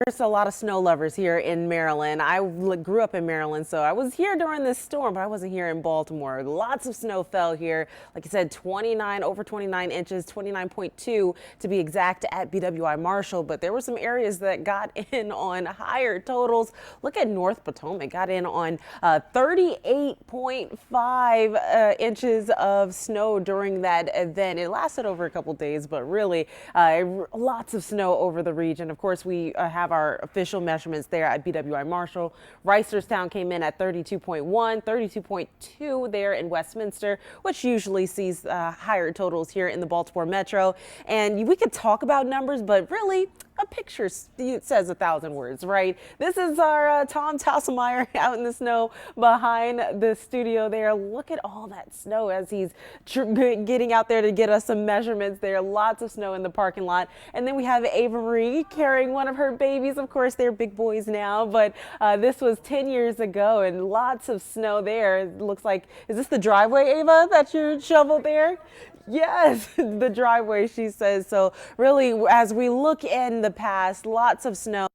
There's a lot of snow lovers here in Maryland. I grew up in Maryland, so I was here during this storm, but I wasn't here in Baltimore. Lots of snow fell here. Like I said, over 29 inches, 29.2 to be exact at BWI Marshall. But there were some areas that got in on higher totals. Look at North Potomac, got in on 38.5 inches of snow during that event. It lasted over a couple days, but really lots of snow over the region. Of course, we have our official measurements there at BWI Marshall. Reisterstown came in at 32.1, 32.2 there in Westminster, which usually sees higher totals here in the Baltimore Metro. And we could talk about numbers, but really, a picture says 1,000 words, right? This is our Tom Tasselmeyer out in the snow behind the studio there. Look at all that snow as he's getting out there to get us some measurements there. Lots of snow in the parking lot. And then we have Ava Marie carrying one of her babies. Of course, they're big boys now, but this was 10 years ago and lots of snow there. It looks like, is this the driveway, Ava, that you shoveled there? Yes, the driveway, she says. So really, as we look in the past, lots of snow.